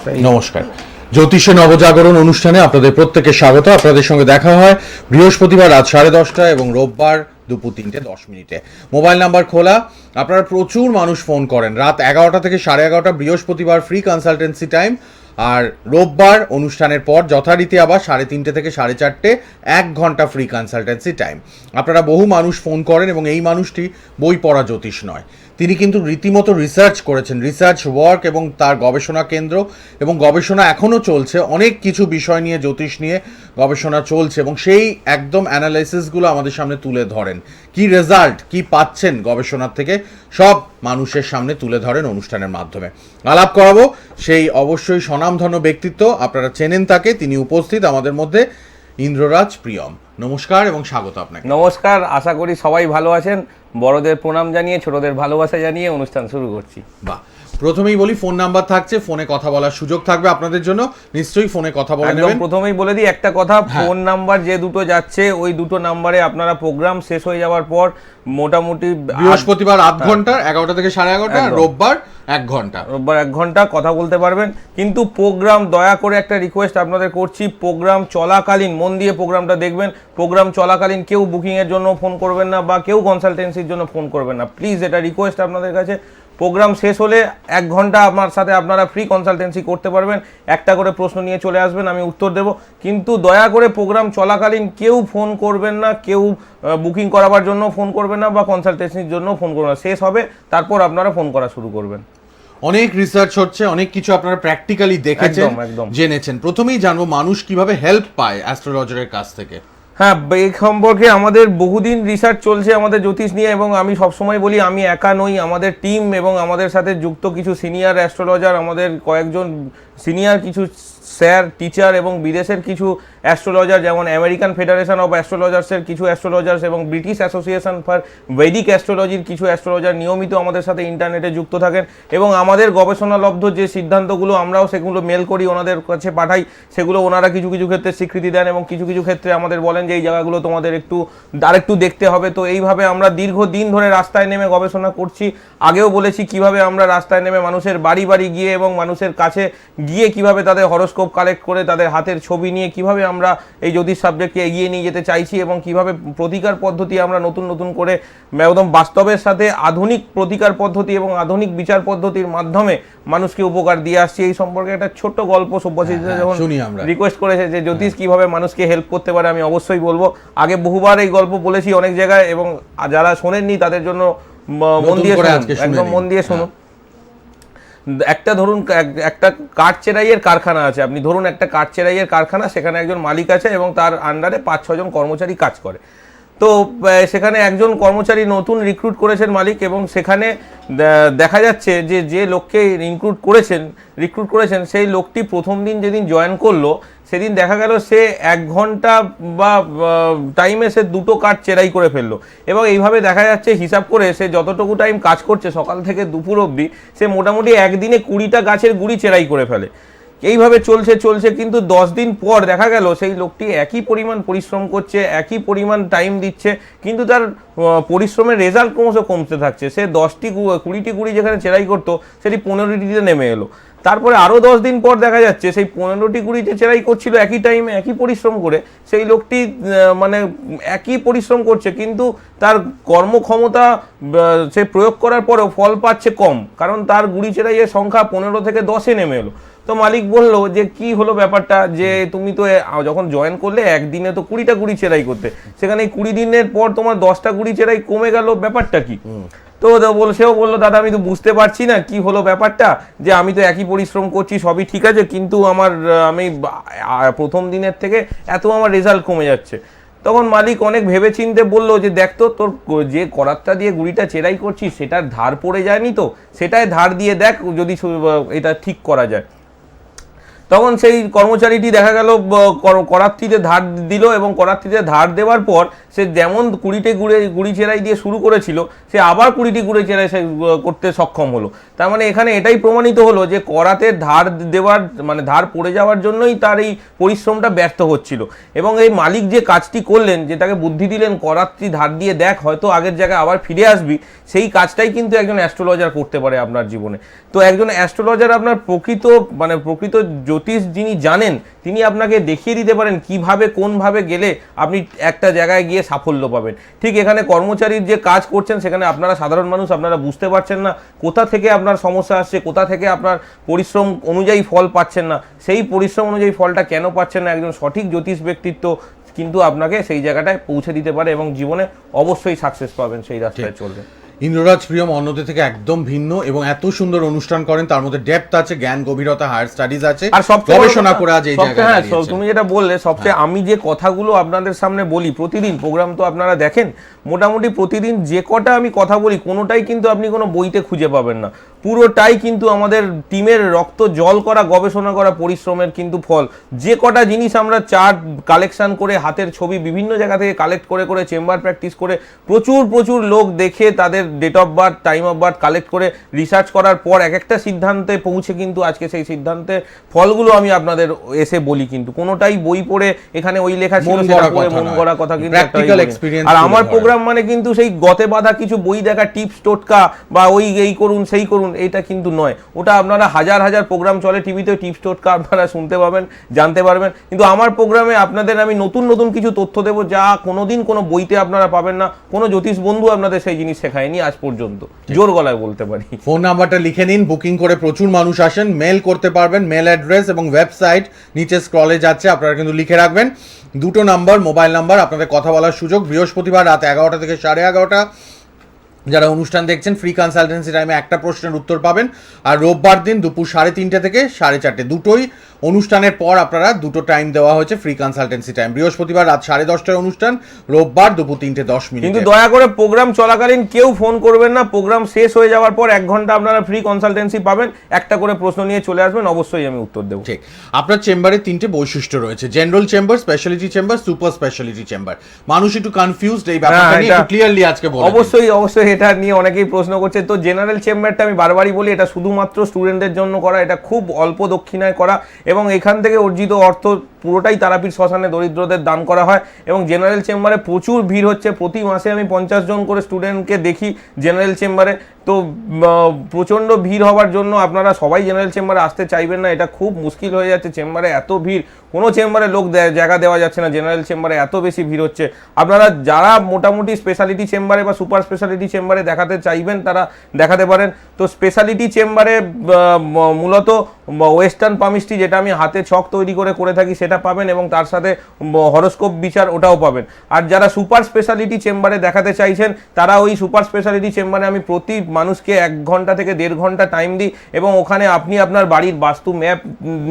নমস্কার, জ্যোতিষে নবজাগরণ অনুষ্ঠানে আপনাদের প্রত্যেককে স্বাগত। আপনাদের সঙ্গে দেখা হয় বৃহস্পতিবার রাত 10:30 এবং রোববার দুপুর 3:10। মোবাইল নাম্বার খোলা। আপনারা প্রচুর মানুষ ফোন করেন। রাত 11টা থেকে 11:30 বৃহস্পতিবার ফ্রি কনসালটেন্সি টাইম, আর রোববার অনুষ্ঠানের পর যথারীতি আবার 3:30 থেকে 4:30 1 ঘন্টা ফ্রি কনসালটেন্সি টাইম। আপনারা বহু মানুষ ফোন করেন এবং এই মানুষটি বই পড়া জ্যোতিষ নয়, তিনি কিন্তু রীতিমতো রিসার্চ করেছেন, রিসার্চ ওয়ার্ক এবং তার গবেষণা কেন্দ্র এবং গবেষণা এখনও চলছে। অনেক কিছু বিষয় নিয়ে, জ্যোতিষ নিয়ে গবেষণা চলছে এবং সেই একদম অ্যানালাইসিসগুলো আমাদের সামনে তুলে ধরেন। কি রেজাল্ট, কি পাচ্ছেন গবেষণার থেকে, সব মানুষের সামনে তুলে ধরেন অনুষ্ঠানের মাধ্যমে। আলাপ করাবো সেই অবশ্যই স্বনামধন্য ব্যক্তিত্ব, আপনারা চেনেন তাকে, তিনি উপস্থিত আমাদের মধ্যে, ইন্দ্ররাজ প্রিয়ম। নমস্কার এবং স্বাগত আপনাকে। নমস্কার, আশা করি সবাই ভালো আছেন। বড়দের প্রণাম জানিয়ে, ছোটদের ভালোবাসা জানিয়ে অনুষ্ঠান শুরু করছি। বাহ, প্রথমেই বলি ফোন নাম্বার থাকছে, ফোনে কথা বলার সুযোগ থাকবে আপনাদের জন্য, নিশ্চয়ই ফোনে কথা বলে নেবেন। প্রথমেই বলে দিই একটা কথা, ফোন নাম্বার যে দুটো যাচ্ছে ওই দুটো নাম্বারে আপনারা প্রোগ্রাম শেষ হয়ে যাওয়ার পর মোটামুটি বৃহস্পতিবার 8 ঘন্টা 11টা থেকে 11:30, রোববার 1 ঘন্টা, রোববার 1 ঘন্টা কথা বলতে পারবেন। কিন্তু প্রোগ্রাম, দয়া করে একটা রিকোয়েস্ট আপনাদের করছি, প্রোগ্রাম চলাকালীন মন দিয়ে প্রোগ্রামটা দেখবেন। প্রোগ্রাম চলাকালীন কেউ বুকিংয়ের জন্য ফোন করবেন না বা কেউ কনসালটেন্সির জন্য ফোন করবেন না, প্লিজ, এটা রিকোয়েস্ট আপনাদের কাছে। প্রোগ্রাম শেষ হলে 1 ঘন্টা আমার সাথে আপনারা ফ্রি কনসালটেন্সি করতে পারবেন। একটা করে প্রশ্ন নিয়ে চলে আসবেন, আমি উত্তর দেব। কিন্তু দয়া করে প্রোগ্রাম চলাকালীন কেউ ফোন করবেন না, কেউ বুকিং করাবার জন্য ফোন করবেন না বা কনসালটেন্সির জন্য ফোন করবেন না। শেষ হবে তারপর আপনারা ফোন করা শুরু করবেন। অনেক রিসার্চ হচ্ছে, অনেক কিছু আপনারা প্র্যাকটিক্যালি দেখেছেন, জেনেছেন। প্রথমেই জানবো মানুষ কিভাবে হেল্প পায় অ্যাস্ট্রোলজারের কাছ থেকে। হ্যাঁ, এই সম্পর্কে আমাদের বহুদিন রিসার্চ চলছে আমাদের জ্যোতিষ নিয়ে, এবং আমি সবসময় বলি আমি একা নই, আমাদের টিম এবং আমাদের সাথে যুক্ত কিছু সিনিয়র অ্যাস্ট্রোলজার, আমাদের কয়েকজন সিনিয়র কিছু স্যার, টিচার এবং বিদেশের কিছু অ্যাস্ট্রোলজার, যেমন আমেরিকান ফেডারেশন অফ অ্যাস্ট্রোলজার্সের কিছু অ্যাস্ট্রোলজার্স এবং ব্রিটিশ অ্যাসোসিয়েশন ফর বৈদিক অ্যাস্ট্রোলজির কিছু অ্যাস্ট্রোলজার নিয়মিত আমাদের সাথে ইন্টারনেটে যুক্ত থাকেন এবং আমাদের গবেষণালব্ধ যে সিদ্ধান্তগুলো আমরাও সেগুলো মেল করি, ওনাদের কাছে পাঠাই। সেগুলো ওনারা কিছু কিছু ক্ষেত্রে স্বীকৃতি দেন এবং কিছু কিছু ক্ষেত্রে আমাদের বলেন যে এই জায়গাগুলো তোমাদের আরেকটু দেখতে হবে। তো এইভাবে আমরা দীর্ঘদিন ধরে রাস্তায় নেমে গবেষণা করছি। আগেও বলেছি কিভাবে আমরা রাস্তায় নেমে মানুষের বাড়ি বাড়ি গিয়ে এবং মানুষের কাছে গিয়ে কিভাবে তাদের হরোস্কোপ কালেক্ট করে তাদের হাতের ছবি নিয়ে কিভাবে আমরা এই জ্যোতিষ সাবজেক্টকে এগিয়ে নিয়ে যেতে চাইছি এবং কিভাবে প্রতিকার পদ্ধতি আমরা নতুন নতুন করে একদম বাস্তবের সাথে আধুনিক প্রতিকার পদ্ধতি এবং আধুনিক বিচার পদ্ধতির মাধ্যমে মানুষকে উপকার দিয়ে আসছি। এই সম্পর্কে একটা ছোট্ট গল্প সব্যসাচী যখন রিকোয়েস্ট করেছে যে জ্যোতিষ কিভাবে মানুষকে হেল্প করতে পারে, আমি অবশ্যই বলবো। আগে বহুবার এই গল্প বলেছি অনেক জায়গায়, এবং যারা শোনেননি তাদের জন্য মন দিয়ে একদম মন দিয়ে শুনুন। একটা ধরুন একটা কাঠ চেরাইয়ের কারখানা আছে, আপনি ধরুন একটা কাঠ চেরাইয়ের কারখানা, সেখানে একজন মালিক আছে এবং তার আন্ডারে 5-6 জন কর্মচারী কাজ করে। তো সেখানে একজন কর্মচারী নতুন রিক্রুট করেছেন মালিক, এবং সেখানে দেখা যাচ্ছে যে যে লোককে রিক্রুট করেছেন সেই লোকটি প্রথম দিন যেদিন জয়েন করলো সেদিন দেখা গেল সে 1 ঘন্টা বা টাইমে সে 2টো কাঠ চেরাই করে ফেললো। এবং এইভাবে দেখা যাচ্ছে হিসাব করে সে যতটুকু টাইম কাজ করছে সকাল থেকে দুপুর অবধি, সে মোটামুটি একদিনে 20টা গাছের গুঁড়ি চেরাই করে ফেলে। এইভাবে চলছে কিন্তু 10 দিন পর দেখা গেল সেই লোকটি একই পরিমাণ পরিশ্রম করছে, একই পরিমাণ টাইম দিচ্ছে, কিন্তু তার পরিশ্রমের রেজাল্ট ক্রমশ কমতে থাকছে। সে 20টি গুঁড়ি যেখানে চেরাই করতো সেটি 15টিতে নেমে এলো। তারপরে আরও 10 দিন পর দেখা যাচ্ছে সেই 15টি গুঁড়ি যে চেরাই করছিল একই টাইমে একই পরিশ্রম করে, সেই লোকটি মানে একই পরিশ্রম করছে কিন্তু তার কর্মক্ষমতা সে প্রয়োগ করার পরেও ফল পাচ্ছে কম, কারণ তার গুঁড়ি চেরাইয়ের সংখ্যা 15 থেকে 10-এ নেমে এলো। তো মালিক বলল যে কি হলো ব্যাপারটা, যে তুমি তো যখন জয়েন করলে একদিনে তো 20টা গুঁড়ি চেরাই করতে, সেখানে 20 দিনের পর তোমার 10টা গুঁড়ি চেরাই কমে গেল, ব্যাপারটা কি? তো সেও বললো, দাদা আমি তো বুঝতে পারছি না কি হলো ব্যাপারটা, যে আমি তো একই পরিশ্রম করছি, সবই ঠিক আছে, কিন্তু আমি প্রথম দিনের থেকে আমার রেজাল্ট কমে যাচ্ছে। তখন মালিক অনেক ভেবে চিন্তে বললো যে দেখ তো, তোর যে করাতটা দিয়ে গুঁড়িটা চেরাই করছিস সেটার ধার পড়ে যায়নি তো, সেটাই ধার দিয়ে দেখ যদি এটা ঠিক করা যায়। তখন সেই কর্মচারীটি দেখা গেল করাতটিতে ধার দিল এবং করাতটিতে ধার দেওয়ার পর সে যেমন 20টি গুড়ি চেরাই দিয়ে শুরু করেছিল, সে আবার 20টি গুড়ি চেরাই সে করতে সক্ষম হলো। তার মানে এখানে এটাই প্রমাণিত হলো যে করাতে ধার দেওয়ার মানে ধার পড়ে যাওয়ার জন্যই তার এই পরিশ্রমটা ব্যর্থ হচ্ছিল। এবং এই মালিক যে কাজটি করলেন, যেটাকে বুদ্ধি দিলেন করাতটি ধার দিয়ে দেখ হয়তো আগের জায়গায় আবার ফিরে আসবি, সেই কাজটাই কিন্তু একজন অ্যাস্ট্রোলজার করতে পারে আপনার জীবনে। তো একজন অ্যাস্ট্রোলজার আপনার প্রকৃত জ্যোতিষ যিনি জানেন, তিনি আপনাকে দেখিয়ে দিতে পারেন কিভাবে কোনভাবে গেলে আপনি একটা জায়গায় গিয়ে সাফল্য পাবেন। ঠিক এখানে কর্মচারীর যে কাজ করছেন, সেখানে আপনারা সাধারণ মানুষ আপনারা বুঝতে পারছেন না কোথা থেকে আপনার সমস্যা আসছে, কোথা থেকে আপনার পরিশ্রম অনুযায়ী ফল পাচ্ছেন না, সেই পরিশ্রম অনুযায়ী ফলটা কেন পাচ্ছেন না, একজন সঠিক জ্যোতিষ ব্যক্তিত্ব কিন্তু আপনাকে সেই জায়গাটায় পৌঁছে দিতে পারে এবং জীবনে অবশ্যই সাকসেস পাবেন সেই রাস্তায় চলবে। ইন্দ্ররাজ প্রিয়ম অন্যদের থেকে একদম ভিন্ন এবং এত সুন্দর অনুষ্ঠান করেন, তার মধ্যে ডেপথ আছে, জ্ঞান গভীরতা, হায়ার স্টাডিজ আছে, আর সবচেয়ে গবেষণা করে আজ এই জায়গায় দাঁড়িয়েছেন। তুমি যেটা বললে সবচেয়ে, আমি যে কথাগুলো আপনাদের সামনে বলি প্রতিদিন, প্রোগ্রাম তো আপনারা দেখেন, মোটামুটি প্রতিদিন যে কটা আমি কথা বলি কোনোটাই কিন্তু আপনি কোনো বইতে খুঁজে পাবেন না, পুরোটাই কিন্তু আমাদের টিমের রক্ত জল করা গবেষণা করা পরিশ্রমের কিন্তু ফল। যে কটা জিনিস আমরা চার্ট কালেকশন করে, হাতের ছবি বিভিন্ন জায়গা থেকে কালেক্ট করে করে, চেম্বার প্র্যাকটিস করে, প্রচুর লোক দেখে তাদের date of birth, time of birth collect করে রিসার্চ করার পর এক একটা সিদ্ধান্তে পৌঁছে কিন্তু আজকে সেই সিদ্ধান্তে ফলগুলো আমি আপনাদের এসে বলি। কিন্তু কোনোটাই বই পড়ে এখানে ওই লেখা ছিল সেটা পড়ে মন গড়া কথা কিন্তু আর আমার প্রোগ্রাম মানে কিন্তু সেই গতে বাঁধা কিছু বই দেখা, টিপস টোটকা বা ওই এই করুন সেই করুন, এইটা কিন্তু নয়। ওটা আপনারা হাজার প্রোগ্রাম চলে টিভিতে, টিপস টোটকা আপনারা শুনতে পাবেন, জানতে পারবেন। কিন্তু আমার প্রোগ্রামে আপনাদের আমি নতুন কিছু তথ্য দেবো যা কোনোদিন কোনো বইতে আপনারা পাবেন না, কোনো জ্যোতিষ বন্ধু আপনাদের সেই জিনিস শেখায়নি আজ পর্যন্ত, জোর গলায় বলতে পারি। ফোন নাম্বারটা লিখে নিন, বুকিং করে প্রচুর মানুষ আসেন, মেল করতে পারবেন, মেল অ্যাড্রেস এবং ওয়েবসাইট নিচে স্ক্রলে যাচ্ছে, আপনারা কিন্তু লিখে রাখবেন। দুটো নাম্বার, মোবাইল নাম্বার, আপনাদের কথা বলার সুযোগ। বৃহস্পতিবার রাত 11টা থেকে 11:30 যারা অনুষ্ঠান দেখছেন ফ্রি কনসালটেন্সি টাইমে একটা প্রশ্নের উত্তর পাবেন। আর রোববার দিন দুপুর 3:30 থেকে 4:30 দুটোই অনুষ্ঠানের পর আপনারা দুটো টাইম দেওয়া হয়েছে ফ্রি কনসালটেন্সি টাইম। বৃহস্পতিবার রাত 10:30 অনুষ্ঠান, রোববার দুপুর 3:10। কিন্তু দয়া করে প্রোগ্রাম চলাকালীন কেউ ফোন করবেন না, প্রোগ্রাম শেষ হয়ে যাওয়ার পর 1 ঘন্টা আপনারা ফ্রি কনসালটেন্সি পাবেন, একটা করে প্রশ্ন নিয়ে চলে আসবেন, অবশ্যই আমি উত্তর দেবো। ঠিক, আপনার চেম্বারে 3টে বৈশিষ্ট্য রয়েছে, general chamber, speciality chamber, super speciality chamber. মানুষ একটু কনফিউজড এই ব্যাপারটা নিয়ে, একটু ক্লিয়ারলি আজকে বলুন। অবশ্যই এটা নিয়ে অনেকেই প্রশ্ন করছে। তো জেনারেল চেম্বারটা আমি বারবারই বলি, এটা শুধুমাত্র স্টুডেন্টদের জন্য করা, এটা খুব অল্প দক্ষিণায় করা এবং এখান থেকে অর্জিত অর্থ পুরোটাই তারাপীঠ শ্মশানে দরিদ্রদের দান করা হয়। এবং জেনারেল চেম্বারে প্রচুর ভিড় হচ্ছে, প্রতি মাসে আমি 50 জন করে স্টুডেন্টকে দেখি জেনারেল চেম্বারে। তো প্রচণ্ড ভিড় হওয়ার জন্য আপনারা সবাই জেনারেল চেম্বারে আসতে চাইবেন না, এটা খুব মুশকিল হয়ে যাচ্ছে, চেম্বারে এত ভিড়, কোনো চেম্বারে লোক জায়গা দেওয়া যাচ্ছে না, জেনারেল চেম্বারে এত বেশি ভিড় হচ্ছে। আপনারা যারা মোটামুটি স্পেশালিটি চেম্বারে বা সুপার স্পেশালিটি চেম্বারে দেখাতে চাইবেন তারা দেখাতে পারেন। তো স্পেশালিটি চেম্বারে মূলত ওয়েস্টার্ন পামিস্ট্রি, যেটা আমি হাতে ছক তৈরি করে থাকি, সেটা পাবেন এবং তার সাথে হরোস্কোপ বিচার ওটাও পাবেন। আর যারা সুপার স্পেশালিটি চেম্বারে দেখাতে চাইছেন তারা ওই সুপার স্পেশালিটি চেম্বারে আমি প্রতি মানুষকে 1 ঘন্টা থেকে 1.5 ঘন্টা টাইম দিই এবং ওখানে আপনি আপনার বাড়ির বাস্তু ম্যাপ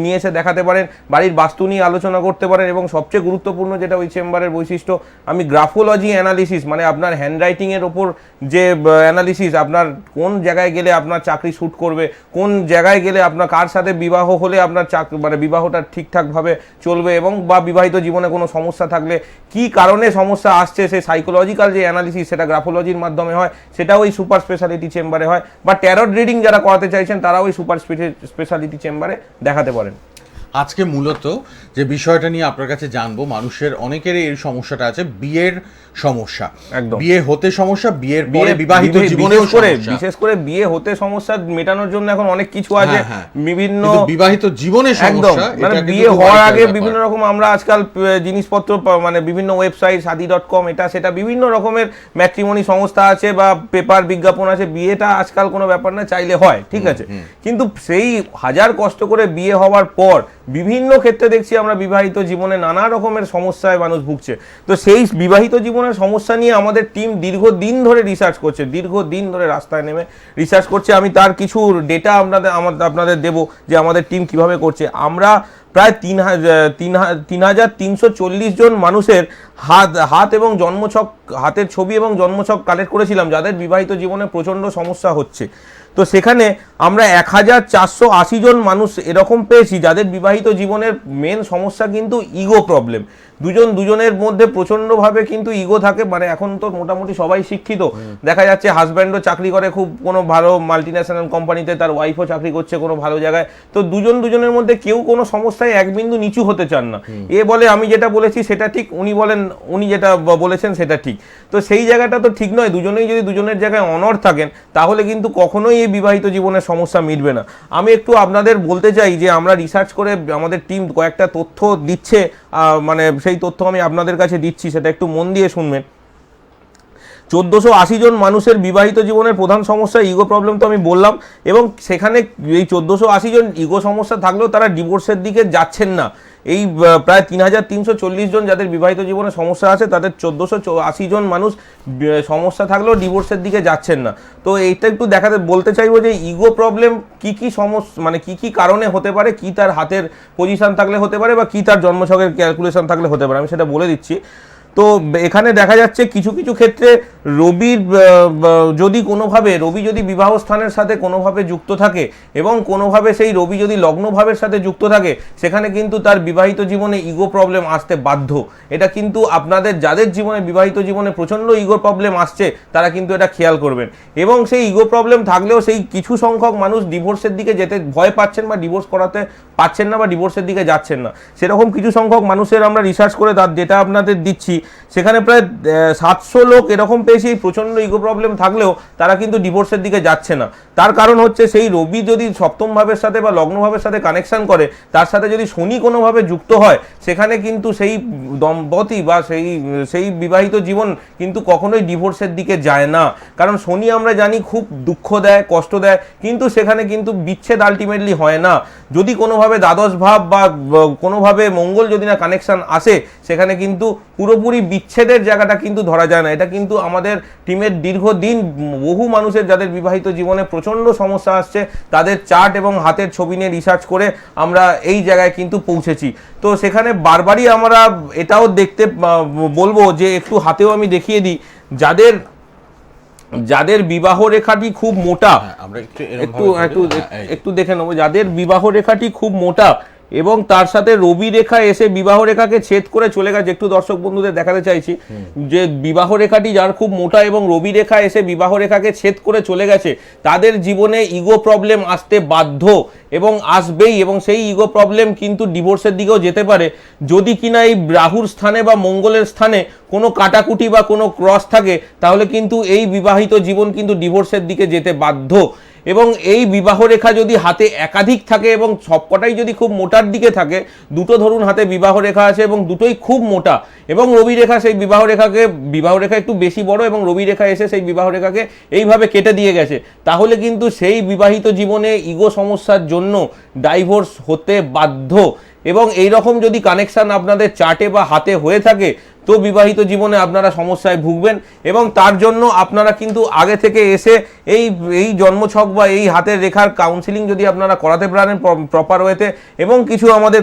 নিয়ে এসে দেখাতে পারেন, বাড়ির বাস্তু নিয়ে আলোচনা করতে পারেন এবং সবচেয়ে গুরুত্বপূর্ণ যেটা ওই চেম্বারের বৈশিষ্ট্য, আমি গ্রাফোলজি অ্যানালিসিস, মানে আপনার হ্যান্ডরাইটিংয়ের ওপর যে অ্যানালিসিস, আপনার কোন জায়গায় গেলে আপনার চাকরি শ্যুট করবে, কোন জায়গায় গেলে আপনার কার সাথে বিবাহ হলে আপনার মানে বিবাহটা ঠিকঠাকভাবে চলবে এবং বা বিবাহিত জীবনে কোনো সমস্যা থাকলে কি কারণে সমস্যা আসছে, সেই সাইকোলজিক্যাল যে অ্যানালিসিস সেটা গ্রাফোলজির মাধ্যমে হয়, সেটা ওই সুপার স্পেশালিটি চেম্বারে হয়। বা ট্যারট রিডিং যারা করাতে চাইছেন তারা ওই সুপার স্পেশালিটি চেম্বারে দেখাতে পারেন। আজকে মূলত যে বিষয়টা নিয়ে আপনার কাছে জানবো, মানুষের অনেকেরই এই সমস্যাটা আছে, বিয়ের সমস্যা, বিয়ে হতে সমস্যা, বিয়ের পরে বিবাহিত জীবনেও সমস্যা, বিশেষ করে বিয়ে হতে সমস্যা মেটানোর জন্য এখন অনেক কিছু আছে, বিভিন্ন বিবাহিত জীবনে সমস্যা, মানে বিয়ে হওয়ার আগে বিভিন্ন রকম আমরা আজকাল জিনিসপত্র মানে বিভিন্ন ওয়েবসাইট শাদি.com এটা সেটা বিভিন্ন রকমের ম্যাট্রিমনি সংস্থা আছে বা পেপার বিজ্ঞাপন আছে, বিয়েটা আজকাল কোনো ব্যাপার না, চাইলে হয়, ঠিক আছে। কিন্তু সেই হাজার কষ্ট করে বিয়ে হওয়ার পর বিভিন্ন ক্ষেত্রে দেখছি আমরা বিবাহিত জীবনে নানা রকমের সমস্যায় মানুষ ভুগছে। তো সেই বিবাহিত জীবনের সমস্যা নিয়ে আমাদের টিম দীর্ঘদিন ধরে রিসার্চ করছে, দীর্ঘদিন ধরে রাস্তায় নেমে রিসার্চ করছে। আমি তার কিছু ডেটা আপনাদের দেবো যে আমাদের টিম কিভাবে করছে। আমরা প্রায় 3,340 জন মানুষের হাত এবং জন্মছক, হাতের ছবি এবং জন্মছক কালেক্ট করেছিলাম যাদের বিবাহিত জীবনে প্রচণ্ড সমস্যা হচ্ছে। তো সেখানে আমরা 1480 জন মানুষ এরকম পেয়েছি যাদের বিবাহিত জীবনের মেন সমস্যা কিন্তু ইগো প্রবলেম। দুজনের মধ্যে প্রচন্ডভাবে কিন্তু ইগো থাকে, মানে এখন তো মোটামুটি সবাই শিক্ষিত, দেখা যাচ্ছে হাজব্যান্ডও চাকরি করে খুব কোনো ভালো মাল্টিন্যাশনাল কোম্পানিতে, তার ওয়াইফও চাকরি করছে কোনো ভালো জায়গায়, তো দুজনের মধ্যে কেউ কোনো সমস্যায় এক বিন্দু নিচু হতে চান না। এ বলে আমি যেটা বলেছি সেটা ঠিক, উনি বলেন উনি যেটা বলেছেন সেটা ঠিক, তো সেই জায়গাটা তো ঠিক নয়। দুজনেই যদি দুজনের জায়গায় অনড় থাকেন তাহলে কিন্তু কখনোই এই বিবাহিত জীবনের সমস্যা মিটবে না। আমি একটু আপনাদের বলতে চাই যে আমরা রিসার্চ করে আমাদের টিম কয়েকটা তথ্য দিচ্ছে, মানে সেই তথ্য আমি আপনাদের কাছে দিচ্ছি, সেটা একটু মন দিয়ে শুনবেন। 1480 জন মানুষের বিবাহিত জীবনের প্রধান সমস্যা ইগো প্রবলেম তো আমি বললাম, এবং সেখানে এই 1480 জন ইগো সমস্যা থাকলেও তারা ডিভোর্সের দিকে যাচ্ছেন না। এই প্রায় 3340 জন যাদের বিবাহিত জীবনে সমস্যা আছে তাদের 1480 জন মানুষ সমস্যা থাকলেও ডিভোর্সের দিকে যাচ্ছেন না। তো এইটা একটু বলতে চাইবো যে ইগো প্রবলেম কি কি সমস্যা, মানে কি কি কারণে হতে পারে, কি তার হাতের পজিশন থাকলে হতে পারে বা কি তার জন্মছকের ক্যালকুলেশন থাকলে হতে পারে, আমি সেটা বলে দিচ্ছি। তো এখানে দেখা যাচ্ছে কিছু কিছু ক্ষেত্রে রবির রবি যদি বিবাহ স্থানের সাথে কোনোভাবে যুক্ত থাকে এবং কোনোভাবে সেই রবি যদি লগ্নভাবের সাথে যুক্ত থাকে, সেখানে কিন্তু তার বিবাহিত জীবনে ইগো প্রবলেম আসতে বাধ্য। এটা কিন্তু আপনাদের যাদের জীবনে বিবাহিত জীবনে প্রচণ্ড ইগো প্রবলেম আসছে তারা কিন্তু এটা খেয়াল করবেন। এবং সেই ইগো প্রবলেম থাকলেও সেই কিছু সংখ্যক মানুষ ডিভোর্সের দিকে যেতে ভয় পাচ্ছেন বা ডিভোর্স করাতে পাচ্ছেন না বা ডিভোর্সের দিকে যাচ্ছেন না, সেরকম কিছু সংখ্যক মানুষের আমরা রিসার্চ করে তার ডেটা আপনাদের দিচ্ছি। সেখানে প্রায় 700 লোক এরকম পেয়েছি প্রচণ্ড ইগো প্রবলেম থাকলেও তারা কিন্তু ডিভোর্সের দিকে যাচ্ছে না। তার কারণ হচ্ছে সেই রবি যদি সপ্তম ভাবের সাথে বা লগ্নভাবের সাথে কানেকশন করে, তার সাথে যদি শনি কোনোভাবে যুক্ত হয়, সেখানে কিন্তু সেই দম্পতি বা সেই বিবাহিত জীবন কিন্তু কখনোই ডিভোর্সের দিকে যায় না। কারণ শনি আমরা জানি খুব দুঃখ দেয়, কষ্ট দেয়, কিন্তু সেখানে কিন্তু বিচ্ছেদ আলটিমেটলি হয় না। যদি কোনোভাবে দ্বাদশ ভাব বা কোনোভাবে মঙ্গল যদি না কানেকশন আসে, সেখানে কিন্তু পুরোপুরি বিচ্ছেদের জায়গাটা কিন্তু ধরা যায় না। এটা কিন্তু আমাদের টিমের দীর্ঘদিন বহু মানুষের যাদের বিবাহিত জীবনে প্রচণ্ড সমস্যা আসছে তাদের চার্ট এবং হাতের ছবি নিয়ে রিসার্চ করে আমরা এই জায়গায় কিন্তু পৌঁছেছি। তো সেখানে বারবারই আমরা এটাও দেখতে বলবো যে একটু হাতেও আমি দেখিয়ে দিই, যাদের বিবাহ রেখাটি খুব মোটা, একটু দেখে নেবো, যাদের বিবাহ রেখাটি খুব মোটা এবং তার সাথে রবি রেখা এসে বিবাহ রেখাকে ছেদ করে চলে গেছে, একটু দর্শক বন্ধুদের দেখাতে চাইছি যে বিবাহ রেখাটি যার খুব মোটা এবং রবি রেখা এসে বিবাহ রেখাকে ছেদ করে চলে গেছে, তাদের জীবনে ইগো প্রবলেম আসতে বাধ্য এবং আসবেই, এবং সেই ইগো প্রবলেম কিন্তু ডিভোর্সের দিকেও যেতে পারে যদি কিনা এই রাহুর স্থানে বা মঙ্গলের স্থানে কোনো কাটাকুটি বা কোনো ক্রস থাকে, তাহলে কিন্তু এই বিবাহিত জীবন কিন্তু ডিভোর্সের দিকে যেতে বাধ্য। এবং এই বিবাহ রেখা যদি হাতে একাধিক থাকে এবং সবকটাই যদি খুব মোটার দিকে থাকে, দুটো ধরুন হাতে বিবাহ রেখা আছে এবং দুটোই খুব মোটা, এবং রবি রেখা সেই বিবাহ রেখা একটু বেশি বড় এবং রবি রেখা এসে সেই বিবাহ রেখাকে এইভাবে কেটে দিয়ে গেছে, তাহলে কিন্তু সেই বিবাহিত জীবনে ইগো সমস্যার জন্য ডাইভোর্স হতে বাধ্য। এবং এই রকম যদি কানেকশন আপনাদের চার্টে বা হাতে হয়ে থাকে, তো বিবাহিত জীবনে আপনারা সমস্যায় ভুগবেন। এবং তার জন্য আপনারা কিন্তু আগে থেকে এসে এই জন্মছক বা এই হাতের রেখার কাউন্সিলিং যদি আপনারা করাতে পারেন প্রপার ওয়েতে, এবং কিছু আমাদের